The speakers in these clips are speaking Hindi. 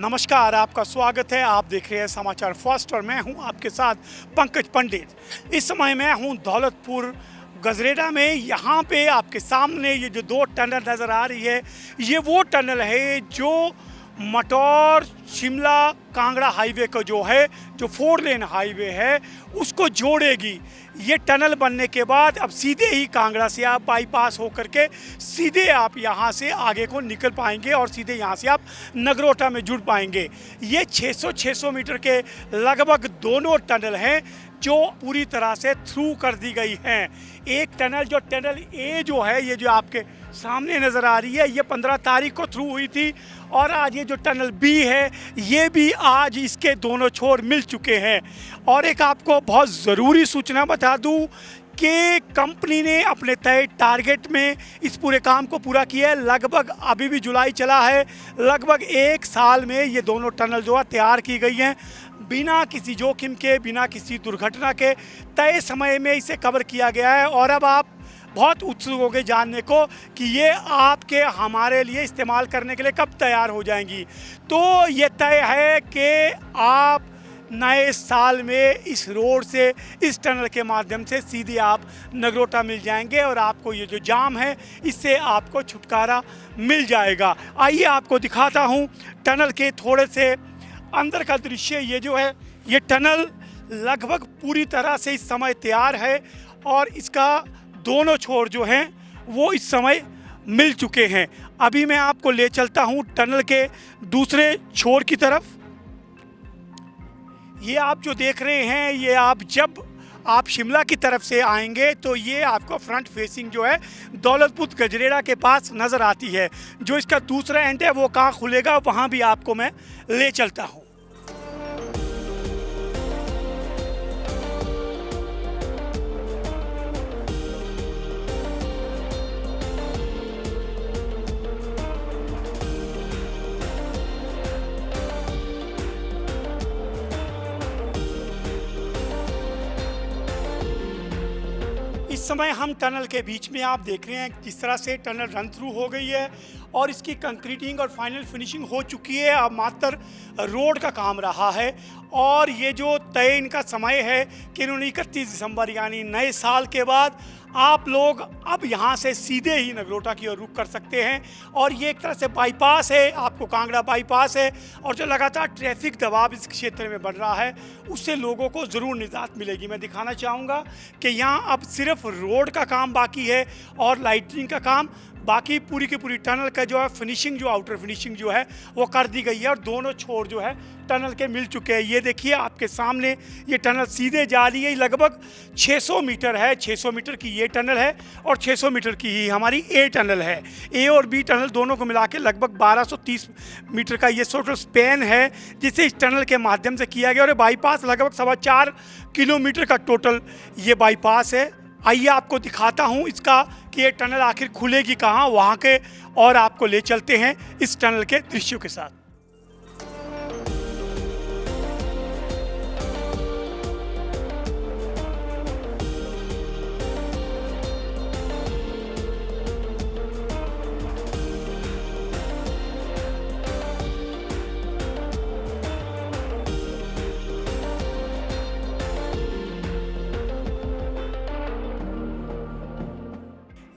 नमस्कार, आपका स्वागत है। आप देख रहे हैं समाचार फर्स्ट और मैं हूं आपके साथ पंकज पंडित। इस समय मैं हूं दौलतपुर गजरेड़ा में। यहाँ पे आपके सामने ये जो दो टनल नज़र आ रही है, ये वो टनल है जो मटौर शिमला कांगड़ा हाईवे का जो है, जो 4 लेन हाईवे है, उसको जोड़ेगी। ये टनल बनने के बाद अब सीधे ही कांगड़ा से आप बाईपास होकर के सीधे आप यहाँ से आगे को निकल पाएंगे और सीधे यहाँ से आप नगरोटा में जुड़ पाएंगे। ये 600 मीटर के लगभग दोनों टनल हैं जो पूरी तरह से थ्रू कर दी गई हैं। एक टनल जो टनल ए जो है, ये जो आपके सामने नज़र आ रही है, ये 15 तारीख को थ्रू हुई थी और आज ये जो टनल बी है, ये भी आज इसके दोनों छोर मिल चुके हैं। और एक आपको बहुत ज़रूरी सूचना बता दूं कि कंपनी ने अपने तय टारगेट में इस पूरे काम को पूरा किया है। लगभग अभी भी जुलाई चला है, लगभग 1 साल में ये दोनों टनल जो है तैयार की गई हैं, बिना किसी जोखिम के, बिना किसी दुर्घटना के तय समय में इसे कवर किया गया है। और अब आप बहुत उत्सुक हो गए जानने को कि ये आपके हमारे लिए इस्तेमाल करने के लिए कब तैयार हो जाएंगी। तो ये तय है कि आप नए साल में इस रोड से, इस टनल के माध्यम से सीधे आप नगरोटा मिल जाएंगे और आपको ये जो जाम है, इससे आपको छुटकारा मिल जाएगा। आइए आपको दिखाता हूँ टनल के थोड़े से अंदर का दृश्य। ये जो है, ये टनल लगभग पूरी तरह से इस समय तैयार है और इसका दोनों छोर जो हैं वो इस समय मिल चुके हैं। अभी मैं आपको ले चलता हूँ टनल के दूसरे छोर की तरफ। ये आप जो देख रहे हैं, ये जब आप शिमला की तरफ से आएंगे तो ये आपको फ्रंट फेसिंग जो है दौलतपुर गजरेड़ा के पास नज़र आती है। जो इसका दूसरा एंड है वो कहाँ खुलेगा, वहाँ भी आपको मैं ले चलता हूँ। इस समय हम टनल के बीच में आप देख रहे हैं किस तरह से टनल रन थ्रू हो गई है और इसकी कंक्रीटिंग और फाइनल फिनिशिंग हो चुकी है। अब मात्र रोड का काम रहा है और ये जो तय इनका समय है कि इन्होंने 31 दिसंबर यानी नए साल के बाद आप लोग अब यहाँ से सीधे ही नगरोटा की ओर रुख कर सकते हैं। और ये एक तरह से बाईपास है, आपको कांगड़ा बाईपास है और जो लगातार ट्रैफिक दबाव इस क्षेत्र में बढ़ रहा है, उससे लोगों को ज़रूर निजात मिलेगी। मैं दिखाना चाहूँगा कि यहाँ अब सिर्फ रोड का काम बाकी है और लाइटिंग का काम बाकी। पूरी की पूरी टनल का जो है फिनिशिंग, जो आउटर फिनिशिंग जो है वो कर दी गई है और दोनों छोर जो है टनल के मिल चुके हैं। ये देखिए आपके सामने ये टनल सीधे जा रही है। लगभग 600 मीटर है, 600 मीटर की ये टनल है और 600 मीटर की ही हमारी ए टनल है। ए और बी टनल दोनों को मिला के लगभग 1230 मीटर का ये टोटल स्पैन है जिसे इस टनल के माध्यम से किया गया। और बाईपास लगभग 4.25 किलोमीटर का टोटल ये बाईपास है। आइए आपको दिखाता हूँ इसका कि ये टनल आखिर खुलेगी कहाँ, वहाँ के, और आपको ले चलते हैं इस टनल के दृश्यों के साथ।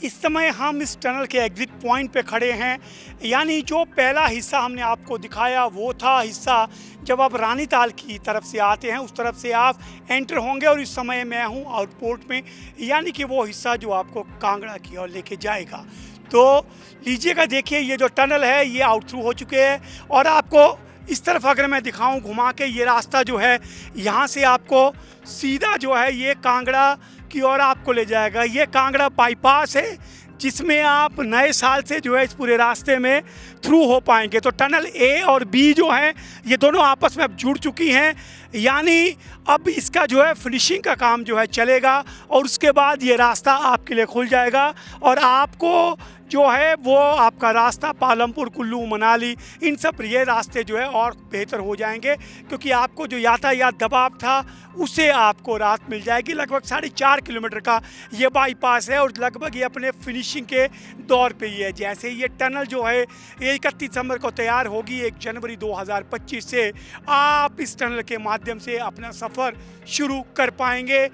इस समय हम इस टनल के एग्जिट पॉइंट पे खड़े हैं। यानी जो पहला हिस्सा हमने आपको दिखाया वो था हिस्सा जब आप रानीताल की तरफ से आते हैं, उस तरफ से आप एंटर होंगे। और इस समय मैं हूँ आउटपोर्ट में, यानी कि वो हिस्सा जो आपको कांगड़ा की ओर लेके जाएगा। तो लीजिएगा, देखिए ये जो टनल है ये आउट थ्रू हो चुके हैं और आपको इस तरफ अगर मैं दिखाऊं घुमा के, ये रास्ता जो है यहाँ से आपको सीधा जो है ये कांगड़ा की ओर आपको ले जाएगा। ये कांगड़ा बाईपास है जिसमें आप नए साल से जो है इस पूरे रास्ते में थ्रू हो पाएंगे। तो टनल ए और बी जो हैं ये दोनों आपस में अब जुड़ चुकी हैं, यानी अब इसका जो है फिनिशिंग का काम जो है चलेगा और उसके बाद ये रास्ता आपके लिए खुल जाएगा और आपको जो है वो आपका रास्ता पालमपुर, कुल्लू, मनाली, इन सब ये रास्ते जो है और बेहतर हो जाएंगे क्योंकि आपको जो यातायात दबाव था उससे आपको राहत मिल जाएगी। लगभग 4.5 किलोमीटर का ये बाईपास है और लगभग ये अपने फिनिशिंग के दौर पे ही है। जैसे ये टनल जो है ये ये 31 दिसंबर को तैयार होगी। 1 जनवरी 2025 से आप इस टनल के माध्यम से अपना सफ़र शुरू कर पाएंगे।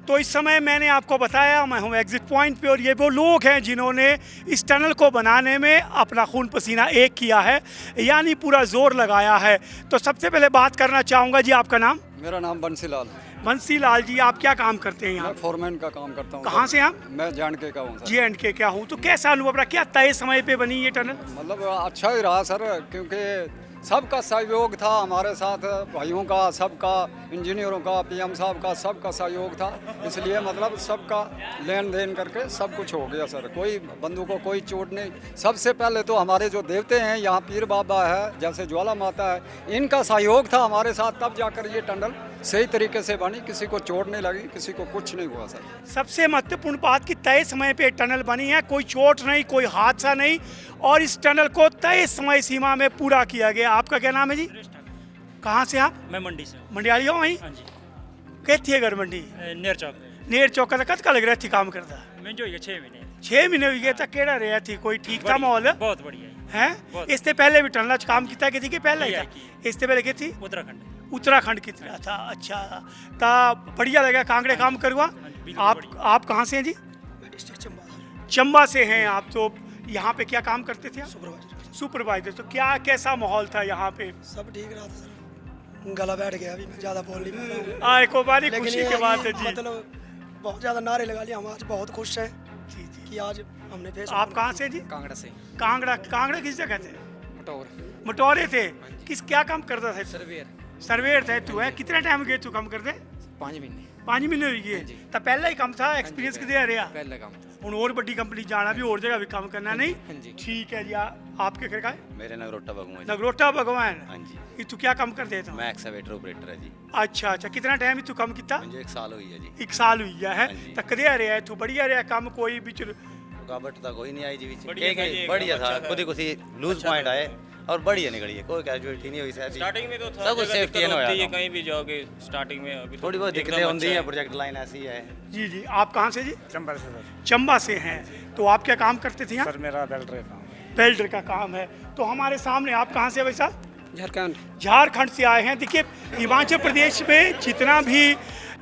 तो इस समय मैंने आपको बताया मैं हूँ एग्जिट पॉइंट पे, और ये वो लोग हैं जिन्होंने इस टनल को बनाने में अपना खून पसीना एक किया है, यानी पूरा जोर लगाया है। तो सबसे पहले बात करना चाहूँगा जी, आपका नाम? मेरा नाम बंसीलाल। बंसीलाल जी, आप क्या काम करते हैं यहाँ? मैं फोरमैन का काम करता हूँ। कहाँ से आप? मैं J&K का हूँ सर। J&K क्या हूँ। तो कैसा अनुभव रहा, क्या तय समय पे बनी ये टनल? मतलब अच्छा ही रहा सर, क्योंकि सबका सहयोग था हमारे साथ, भाइयों का, सबका, इंजीनियरों का, PM साहब का, सबका सहयोग था। इसलिए मतलब सबका लेन देन करके सब कुछ हो गया सर। कोई बंधु को कोई चोट नहीं। सबसे पहले तो हमारे जो देवते हैं यहाँ, पीर बाबा है, जैसे ज्वाला माता है, इनका सहयोग था हमारे साथ, तब जाकर ये टनल सही तरीके से बनी। किसी को चोट नहीं लगी, किसी को कुछ नहीं हुआ सर। सबसे महत्वपूर्ण बात कि तय समय पे टनल बनी है, कोई चोट नहीं, कोई हादसा नहीं, और इस टनल को तय समय सीमा में पूरा किया गया। आपका क्या नाम है जी? कहाँ से आप? मैं मंडी से हूँ। मंडियाली हो वहीं? हाँ जी। कहती है घर मंडी नेर चौक। नेर चौक का कद का लग रहा थी काम करता? मैं जो 6 महीने 6 महीने हो गए तक केड़ा रहा थी, कोई ठीक था माहौल बहुत बढ़िया है? इससे पहले भी टनल काम किया कि थी पहले ही था? इससे पहले की थी उत्तराखंड की तरह था। अच्छा, ता बढ़िया लगा कांगड़े काम करवा। आप कहाँ से हैं जी? चंबा से हैं आप। तो यहाँ पे क्या काम करते थे? सुपरवाइजर। तो क्या कैसा माहौल था यहाँ पे? सब ठीक रहा था सर, गला बैठ गया, अभी मैं ज़्यादा बोल नहीं पा रहा हूँ। आए को बारी खुशी की बात है जी। मतलब बहुत ज़्यादा नारे लगा लिए, हम आज बहुत खुश हैं जी जी कि आज हमने फेस। आप कहाँ से जी? कांगड़ा से। कांगड़ा किस जगह थे? मटौर मटोरे थे। किस क्या काम करता था? सर्वेयर थे तू है? कितना टाइम गए तू काम करते? 5 महीने। 5 महीने हो गए। तो पहला ही काम था, एक्सपीरियंस कितने रहा? पहला काम था। ਹੁਣ और बड़ी कंपनी जाना भी और जगह भी काम करना नहीं? हाँ जी। ठीक है जी। आपके घर का है? मेरे नगरोटा भगवान। नगरोटा भगवान। हाँ जी। ये तू क्या काम करते थे? मैं एक्सकवेटर ऑपरेटर है जी। अच्छा अच्छा, कितना टाइम तू काम किया? मुझे 1 साल हुई है जी। 1 साल हुई है। हाँ जी। तो कदे रहा तू? बढ़िया रहा काम? कोई भी रुकावट तो कोई नहीं आई जी बीच में। बढ़िया बढ़िया था। कुछ लूज पॉइंट आए और बढ़िया निकली है, कोई कैजुअलिटी नहीं हुई सर। स्टार्टिंग में तो था सब कुछ सेफ्टी है ना, कहीं भी जाओगे स्टार्टिंग में। अभी थोड़ी बहुत दिक्कतें होती हैं, प्रोजेक्ट लाइन ऐसी है। जी जी। आप कहाँ से जी? चंबा से सर। चंबा से हैं। तो आप क्या काम करते थे यहाँ? सर मेरा बेल्टर का काम है। बेल्डर का काम है। तो हमारे सामने, आप कहाँ से वैसा? झारखंड। झारखंड से आए हैं। देखिए, हिमाचल प्रदेश में जितना भी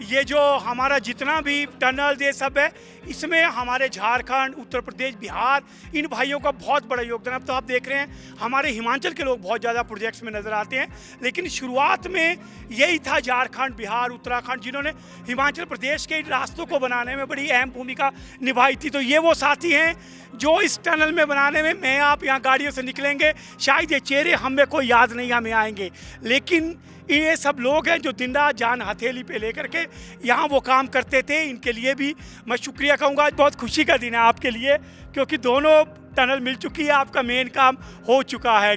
ये जो हमारा जितना भी टनल ये सब है, इसमें हमारे झारखंड, उत्तर प्रदेश, बिहार, इन भाइयों का बहुत बड़ा योगदान। अब तो आप देख रहे हैं हमारे हिमाचल के लोग बहुत ज़्यादा प्रोजेक्ट्स में नज़र आते हैं, लेकिन शुरुआत में यही था झारखंड, बिहार, उत्तराखंड, जिन्होंने हिमाचल प्रदेश के रास्तों को बनाने में बड़ी अहम भूमिका निभाई थी। तो ये वो साथी हैं जो इस टनल में बनाने में, मैं आप यहाँ गाड़ियों से निकलेंगे, शायद ये चेहरे हमें कोई याद नहीं हमें आएंगे, लेकिन ये सब लोग हैं जो दिन रात जान हथेली पे लेकर के यहाँ वो काम करते थे। इनके लिए भी मैं शुक्रिया कहूँगा। आज बहुत खुशी का दिन है आपके लिए, क्योंकि दोनों टनल मिल चुकी है, आपका मेन काम हो चुका है।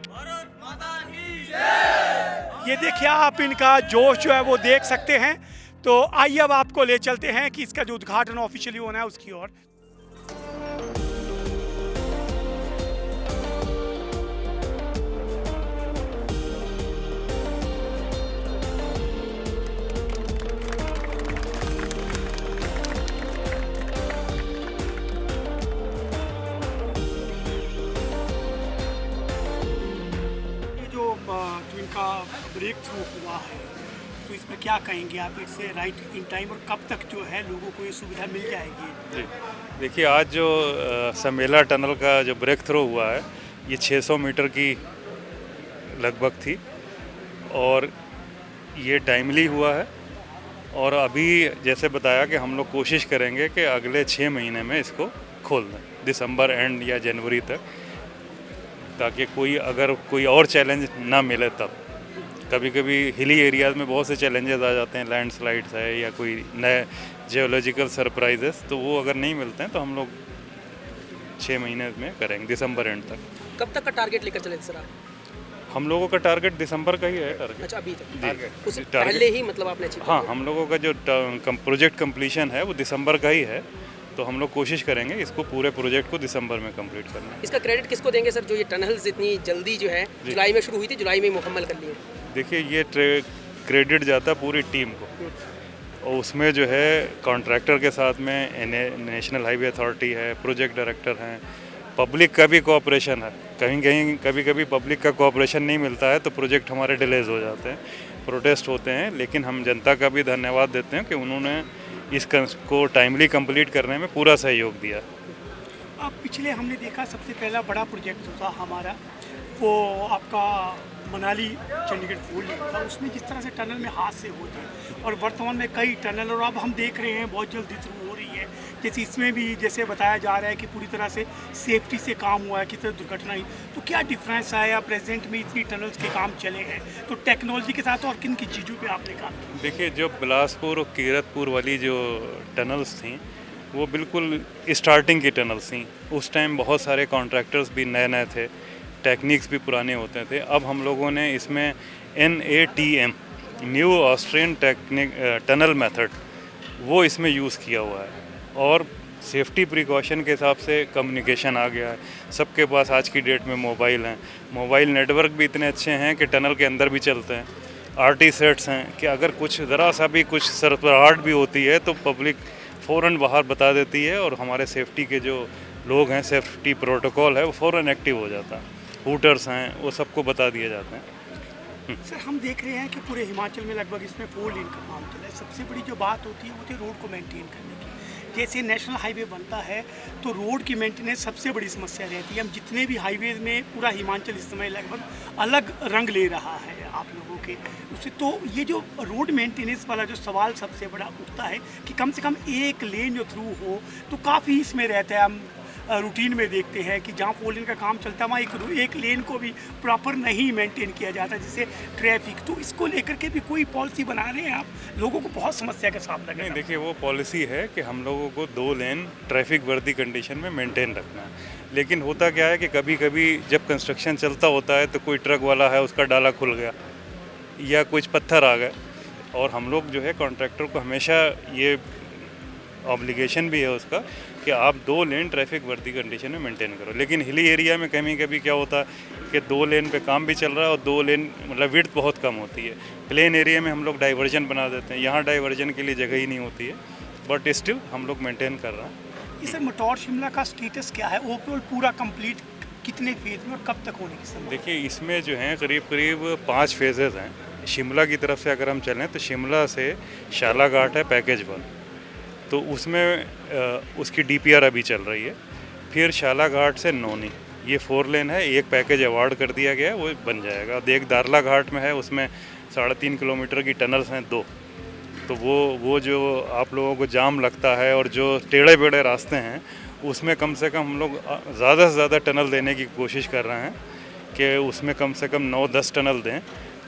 ये देखिए, आप इनका जोश जो है वो देख सकते हैं। तो आइए अब आपको ले चलते हैं कि इसका जो उद्घाटन ऑफिशियली होना है उसकी ओर। जो इनका ब्रेक थ्रू हुआ है, तो इसमें क्या कहेंगे आप? इससे राइट इन टाइम, और कब तक जो है लोगों को ये सुविधा मिल जाएगी? जी देखिए, आज जो समेला टनल का जो ब्रेक थ्रू हुआ है, ये 600 मीटर की लगभग थी और ये टाइमली हुआ है। और अभी जैसे बताया कि हम लोग कोशिश करेंगे कि अगले 6 महीने में इसको खोल दें, दिसंबर एंड या जनवरी तक, ताकि अगर कोई और चैलेंज ना मिले तब। कभी कभी हिली एरियाज़ में बहुत से चैलेंजेस आ जाते हैं, लैंडस्लाइड्स है या कोई नए जियोलॉजिकल सरप्राइजेस, तो वो अगर नहीं मिलते हैं तो हम लोग 6 महीने में करेंगे, दिसंबर एंड तक। कब तक का टारगेट लेकर चले सर आप? हम लोगों का टारगेट दिसंबर का ही है टारगेट। अच्छा, अभी तक जी, उससे पहले ही मतलब आपने अचीव? हाँ, हम लोगों का जो प्रोजेक्ट कंप्लीशन है वो दिसंबर का ही है, तो हम लोग कोशिश करेंगे इसको पूरे प्रोजेक्ट को दिसंबर में कंप्लीट करना। इसका क्रेडिट किसको देंगे सर, जो ये टनल्स इतनी जल्दी जो है जुलाई में शुरू हुई थी, जुलाई में मुकम्मल कर ली है? देखिए, ये क्रेडिट जाता पूरी टीम को, और उसमें जो है कॉन्ट्रैक्टर के साथ में नेशनल हाईवे अथॉरिटी है, प्रोजेक्ट डायरेक्टर हैं, पब्लिक का भी कोऑपरेशन है, कहीं कहीं कभी कभी पब्लिक का कोऑपरेशन नहीं मिलता है तो प्रोजेक्ट हमारे डिलेज हो जाते हैं, प्रोटेस्ट होते हैं, लेकिन हम जनता का भी धन्यवाद देते हैं कि उन्होंने इस को टाइमली कंप्लीट करने में पूरा सहयोग दिया। अब पिछले हमने देखा सबसे पहला बड़ा प्रोजेक्ट था हमारा वो आपका मनाली चंडीगढ़ फूल लिंक था, उसमें जिस तरह से टनल में हादसे होते हैं और वर्तमान में कई टनल और अब हम देख रहे हैं बहुत जल्दी शुरू हो रही है, जैसे इसमें भी जैसे बताया जा रहा है कि पूरी तरह से सेफ्टी से काम हुआ है, किसी तरह दुर्घटना ही, तो क्या डिफरेंस आया? प्रेजेंट में इतनी टनल्स के काम चले हैं तो टेक्नोलॉजी के साथ और किन किन चीज़ों पे आपने काम किया? देखिए, जो बिलासपुर और कीरतपुर वाली जो टनल्स थी वो बिल्कुल स्टार्टिंग की टनल्स थी। उस टाइम बहुत सारे कॉन्ट्रैक्टर्स भी नए नए थे, टेक्निक्स भी पुराने होते थे। अब हम लोगों ने इसमें NATM new Austrian technique tunnel method वो इसमें यूज़ किया हुआ है और सेफ्टी प्रिकॉशन के हिसाब से कम्युनिकेशन आ गया है। सबके पास आज की डेट में मोबाइल हैं, मोबाइल नेटवर्क भी इतने अच्छे हैं कि टनल के अंदर भी चलते हैं। RT सेट्स हैं कि अगर कुछ ज़रा सा भी कुछ सरसराहट भी होती है तो पब्लिक फ़ौरन बाहर बता देती है और हमारे सेफ्टी के जो लोग हैं, सेफ्टी प्रोटोकॉल है वो फ़ौरन एक्टिव हो जाता है। हूटर्स हैं वो सबको बता दिए जाते हैं। सर हम देख रहे हैं कि पूरे हिमाचल में लगभग इसमें 4 लेन का काम चला है। सबसे बड़ी जो बात होती है वो होती है रोड को मेंटेन करने की। जैसे नेशनल हाईवे बनता है तो रोड की मेंटेनेंस सबसे बड़ी समस्या रहती है। हम जितने भी हाईवे में पूरा हिमाचल इस समय लगभग अलग रंग ले रहा है आप लोगों के उससे, तो ये जो रोड मेंटेनेंस वाला जो सवाल सबसे बड़ा उठता है कि कम से कम एक लेन जो थ्रू हो तो काफ़ी इसमें रहता है। हम रूटीन में देखते हैं कि जहाँ 4 लेन का काम चलता है वहाँ एक लेन को भी प्रॉपर नहीं मेंटेन किया जाता जिससे ट्रैफिक, तो इसको लेकर के भी कोई पॉलिसी बना रहे हैं आप? लोगों को बहुत समस्या का सामना करना। नहीं, देखिए वो पॉलिसी है कि हम लोगों को 2 लेन ट्रैफिक वर्दी कंडीशन में मेंटेन रखना है, लेकिन होता क्या है कि कभी कभी जब कंस्ट्रक्शन चलता होता है तो कोई ट्रक वाला है उसका डाला खुल गया या कुछ पत्थर आ गए और हम लोग जो है कॉन्ट्रैक्टर को हमेशा ये ऑब्लिगेशन भी है उसका कि आप 2 लेन ट्रैफिक वर्दी कंडीशन में मेंटेन करो। लेकिन हिली एरिया में कभी कभी क्या होता है कि 2 लेन पे काम भी चल रहा है और 2 लेन मतलब विड्थ बहुत कम होती है। प्लेन एरिया में हम लोग डाइवर्जन बना देते हैं, यहाँ डाइवर्जन के लिए जगह ही नहीं होती है, बट स्टिल हम लोग मेंटेन कर रहे हैं। इस मटौर शिमला का स्टेटस क्या है? ओवरऑल पूरा कंप्लीट कितने फेज में और कब तक होने की संभावना? देखिए, इसमें जो है करीब करीब 5 फेजेज़ हैं। शिमला की तरफ से अगर हम चलें तो शिमला से शाला घाट है पैकेज 1, तो उसमें उसकी DPR अभी चल रही है। फिर शाला घाट से नोनी ये 4 लेन है, एक पैकेज अवार्ड कर दिया गया है, वो बन जाएगा। एक दारला घाट में है, उसमें 3.5 किलोमीटर की टनल्स हैं 2, तो वो जो आप लोगों को जाम लगता है और जो टेढ़े बेढ़े रास्ते हैं उसमें कम से कम हम लोग ज़्यादा से ज़्यादा टनल देने की कोशिश कर रहे हैं कि उसमें कम से कम 9-10 टनल दें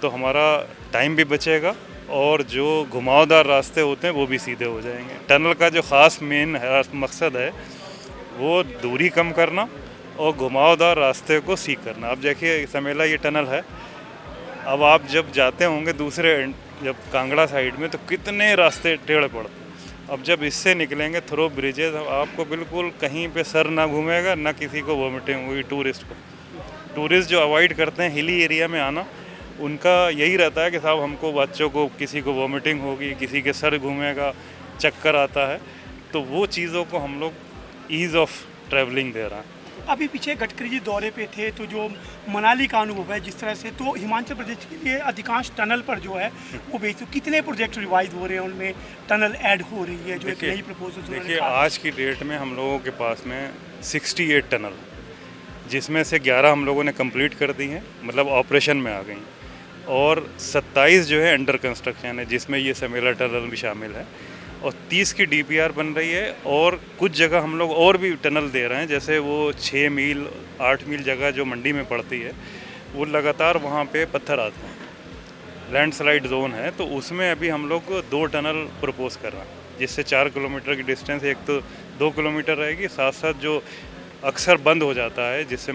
तो हमारा टाइम भी बचेगा और जो घुमावदार रास्ते होते हैं वो भी सीधे हो जाएंगे। टनल का जो ख़ास मेन मकसद है वो दूरी कम करना और घुमावदार रास्ते को सीख करना। अब देखिए समेला ये टनल है, अब आप जब जाते होंगे दूसरे जब कांगड़ा साइड में तो कितने रास्ते टेढ़े पड़ते हैं। अब जब इससे निकलेंगे थ्रो ब्रिजेज, आपको बिल्कुल कहीं पे सर ना घूमेगा ना किसी को वॉमिटिंग हुई। टूरिस्ट जो अवॉइड करते हैं हिली एरिया में आना, उनका यही रहता है कि साहब हमको बच्चों को किसी को वॉमिटिंग होगी, किसी के सर घूमेगा, चक्कर आता है, तो वो चीज़ों को हम लोग ईज़ ऑफ ट्रैवलिंग दे रहा है। अभी पीछे गडकरी जी दौरे पे थे तो जो मनाली का अनुभव है जिस तरह से, तो हिमाचल प्रदेश के लिए अधिकांश टनल पर जो है वो बेच, कितने प्रोजेक्ट रिवाइज हो रहे हैं उनमें टनल ऐड हो रही है जो एक नई प्रपोजल? देखिए, आज की डेट में हम लोगों के पास में 68 टनल, जिसमें से 11 हम लोगों ने कंप्लीट कर दी हैं, मतलब ऑपरेशन में आ गई, और 27 जो है अंडर कंस्ट्रक्शन है जिसमें ये समेला टनल भी शामिल है, और 30 की DPR बन रही है। और कुछ जगह हम लोग और भी टनल दे रहे हैं, जैसे वो 6 मील 8 मील जगह जो मंडी में पड़ती है वो लगातार वहाँ पे पत्थर आते हैं, लैंडस्लाइड जोन है, तो उसमें अभी हम लोग 2 टनल प्रपोज कर रहे हैं जिससे 4 किलोमीटर की डिस्टेंस, एक तो 2 किलोमीटर रहेगी, साथ साथ जो अक्सर बंद हो जाता है जिससे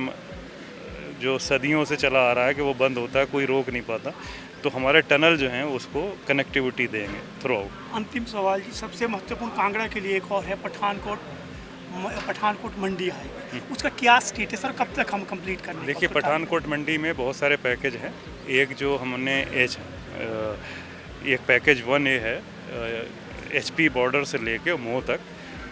जो सदियों से चला आ रहा है कि वो बंद होता है, कोई रोक नहीं पाता, तो हमारे टनल जो हैं उसको कनेक्टिविटी देंगे थ्रू आउट। अंतिम सवाल जी, सबसे महत्वपूर्ण कांगड़ा के लिए एक और है पठानकोट मंडी हाईवे, उसका क्या स्टेटस और कब तक हम कंप्लीट करेंगे? देखिए, पठानकोट मंडी में बहुत सारे पैकेज हैं। एक जो हमने एक पैकेज 1A है HP बॉर्डर से लेके मोह तक,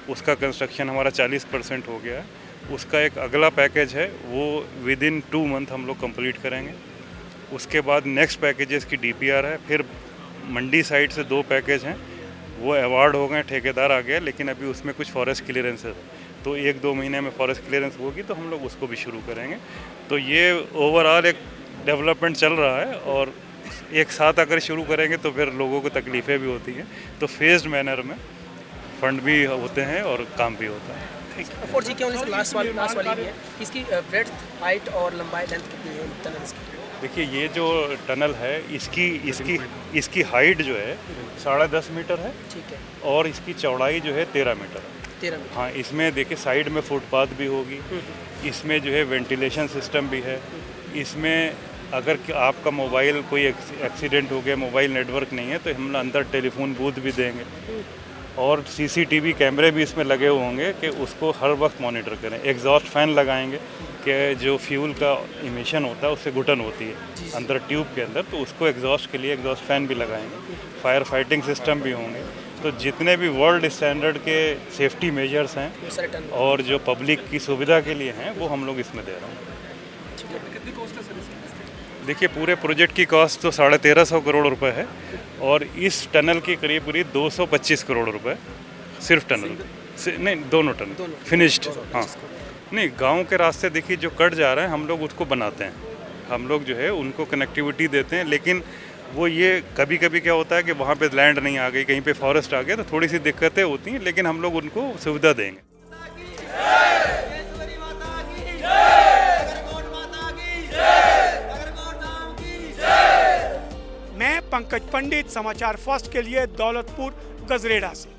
उसका कंस्ट्रक्शन हमारा 40% हो गया है। उसका एक अगला पैकेज है, वो विद इन 2 मंथ हम लोग कंप्लीट करेंगे। उसके बाद नेक्स्ट पैकेजेस की DPR है। फिर मंडी साइड से 2 पैकेज हैं, वो अवार्ड हो गए, ठेकेदार आ गया, लेकिन अभी उसमें कुछ फॉरेस्ट क्लियरेंस है, तो 1-2 महीने में फॉरेस्ट क्लियरेंस होगी तो हम लोग उसको भी शुरू करेंगे। तो ये ओवरऑल एक डेवलपमेंट चल रहा है, और एक साथ अगर शुरू करेंगे तो फिर लोगों को तकलीफ़ें भी होती हैं, तो फेज्ड मैनर में फंड भी होते हैं और काम भी होता है। 4G के होने से लास्ट वाली भी है, इसकी ब्रेड्थ, हाइट और लंबाई, लेंथ कितनी है टनल्स की? देखिए, ये जो टनल है इसकी हाइट जो है 10.5 मीटर है, ठीक है, और इसकी चौड़ाई जो है 13 मीटर है। 13 मीटर। हाँ, इसमें देखिए साइड में फुटपाथ भी होगी, इसमें जो है वेंटिलेशन सिस्टम भी है। इसमें अगर आपका मोबाइल कोई एक्सीडेंट हो गया, मोबाइल नेटवर्क नहीं है, तो हम अंदर टेलीफोन बूथ भी देंगे, और CCTV कैमरे भी इसमें लगे हुए होंगे कि उसको हर वक्त मॉनिटर करें। एग्जॉस्ट फैन लगाएंगे कि जो फ्यूल का इमिशन होता है उससे घुटन होती है अंदर ट्यूब के अंदर, तो उसको एग्जॉस्ट के लिए एग्जॉस्ट फैन भी लगाएंगे। फायर फाइटिंग सिस्टम भी होंगे। तो जितने भी वर्ल्ड स्टैंडर्ड के सेफ्टी मेजर्स हैं और जो पब्लिक की सुविधा के लिए हैं, वो हम लोग इसमें दे रहे हैं। देखिए, पूरे प्रोजेक्ट की कॉस्ट तो 1350 करोड़ रुपए है, और इस टनल की करीब 225 करोड़ रुपए सिर्फ टनल से, नहीं, दोनों टनल फिनिश्ड। हाँ, नहीं, गांव के रास्ते देखिए जो कट जा रहे हैं, हम लोग उसको बनाते हैं, हम लोग जो है उनको कनेक्टिविटी देते हैं, लेकिन वो ये कभी कभी क्या होता है कि वहाँ पे लैंड नहीं आ गई, कहीं पे फॉरेस्ट आ गया, तो थोड़ी सी दिक्कतें होती हैं, लेकिन हम लोग उनको सुविधा देंगे। मैं पंकज पंडित, समाचार फर्स्ट के लिए दौलतपुर गजरेड़ा से।